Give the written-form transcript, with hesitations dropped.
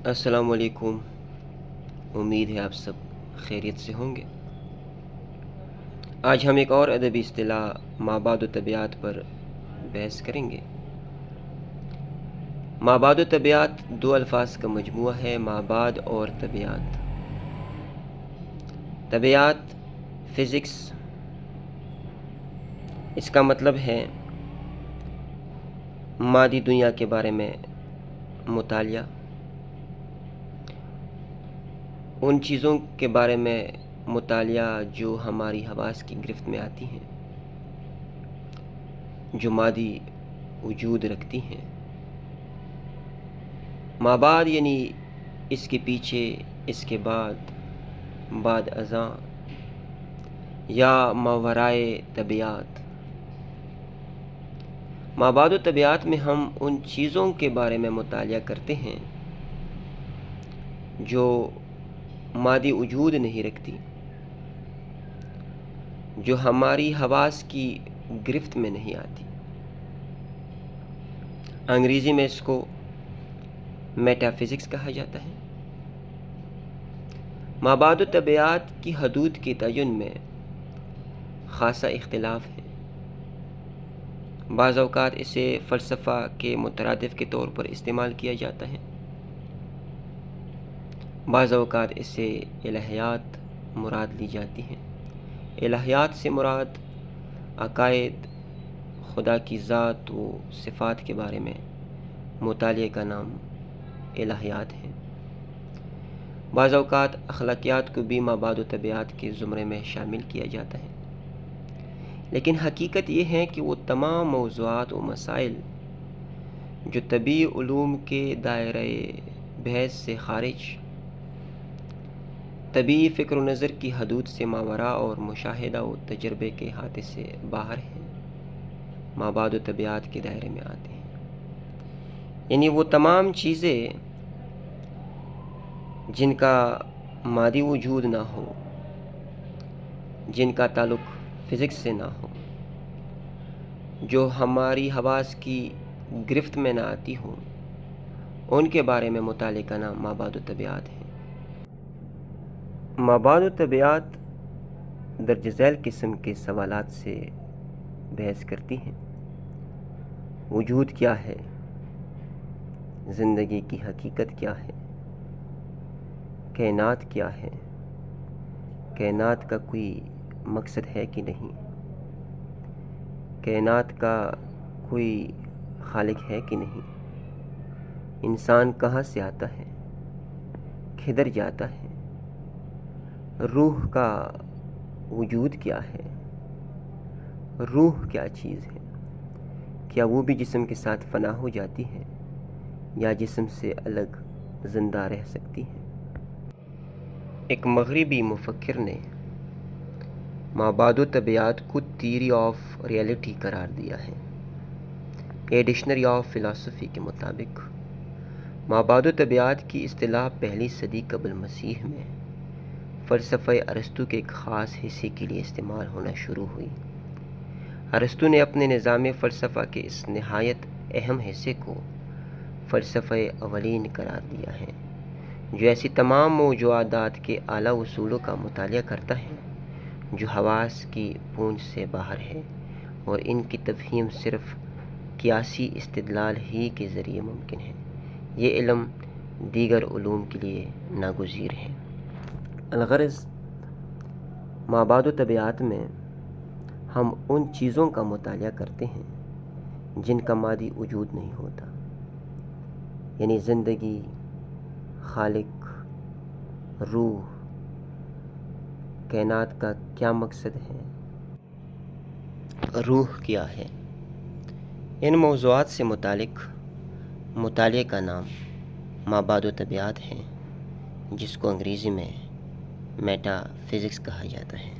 السلام علیکم۔ امید ہے آپ سب خیریت سے ہوں گے۔ آج ہم ایک اور ادبی اصطلاح مابعد الطبیعت پر بحث کریں گے۔ مابعد الطبیعت دو الفاظ کا مجموعہ ہے، مابعد اور طبیعت۔ طبیعت فزکس، اس کا مطلب ہے مادی دنیا کے بارے میں مطالعہ، ان چیزوں کے بارے میں مطالعہ جو ہماری حواس کی گرفت میں آتی ہیں، جو مادی وجود رکھتی ہیں۔ مابعد یعنی اس کے پیچھے، اس کے بعد ازاں یا ماورائے طبیعت۔ مابعد الطبیعت میں ہم ان چیزوں کے بارے میں مطالعہ کرتے ہیں جو مادی وجود نہیں رکھتی، جو ہماری حواس کی گرفت میں نہیں آتی۔ انگریزی میں اس کو میٹا فزکس کہا جاتا ہے۔ مابعد الطبیعت کی حدود کے تعین میں خاصا اختلاف ہے۔ بعض اوقات اسے فلسفہ کے مترادف کے طور پر استعمال کیا جاتا ہے، بعض اوقات اسے الہیات مراد لی جاتی ہیں۔ الہیات سے مراد عقائد، خدا کی ذات و صفات کے بارے میں مطالعے کا نام الہیات ہے۔ بعض اوقات اخلاقیات کو بھی مابعد الطبیعت کے زمرے میں شامل کیا جاتا ہے، لیکن حقیقت یہ ہے کہ وہ تمام موضوعات و مسائل جو طبی علوم کے دائرۂ بحث سے خارج، طبی فکر و نظر کی حدود سے ماوراء اور مشاہدہ و تجربے کے احاطے سے باہر ہیں، مابعد الطبیعت کے دائرے میں آتے ہیں۔ یعنی وہ تمام چیزیں جن کا مادی وجود نہ ہو، جن کا تعلق فزکس سے نہ ہو، جو ہماری حواس کی گرفت میں نہ آتی ہوں، ان کے بارے میں مطالعے کا نام مابعد الطبیعت ہے۔ مابعد الطبیعت درج ذیل قسم کے سوالات سے بحث کرتی ہیں۔ وجود کیا ہے؟ زندگی کی حقیقت کیا ہے؟ کائنات کیا ہے؟ کائنات کا کوئی مقصد ہے کہ نہیں؟ کائنات کا کوئی خالق ہے کہ نہیں؟ انسان کہاں سے آتا ہے؟ کدھر جاتا ہے؟ روح کا وجود کیا ہے؟ روح کیا چیز ہے؟ کیا وہ بھی جسم کے ساتھ فنا ہو جاتی ہے یا جسم سے الگ زندہ رہ سکتی ہے؟ ایک مغربی مفکر نے مابعد الطبیعت کو تھیوری آف ریئلٹی قرار دیا ہے۔ اے ڈکشنری آف فلاسفی کے مطابق مابعد الطبیعت کی اصطلاح پہلی صدی قبل مسیح میں فلسفہ ارسطو کے ایک خاص حصے کے لیے استعمال ہونا شروع ہوئی۔ ارسطو نے اپنے نظام فلسفہ کے اس نہایت اہم حصے کو فلسفہ اولین قرار دیا ہے، جو ایسی تمام موضوعات کے اعلیٰ اصولوں کا مطالعہ کرتا ہے جو حواس کی پہنچ سے باہر ہے، اور ان کی تفہیم صرف قیاسی استدلال ہی کے ذریعے ممکن ہے۔ یہ علم دیگر علوم کے لیے ناگزیر ہے۔ الغرض، مابعد الطبیعت میں ہم ان چیزوں کا مطالعہ کرتے ہیں جن کا مادی وجود نہیں ہوتا، یعنی زندگی، خالق، روح، کائنات کا کیا مقصد ہے، روح کیا ہے۔ ان موضوعات سے متعلق مطالعے کا نام مابعد الطبیعت ہے، جس کو انگریزی میں میٹا فزکس کہا جاتا ہے۔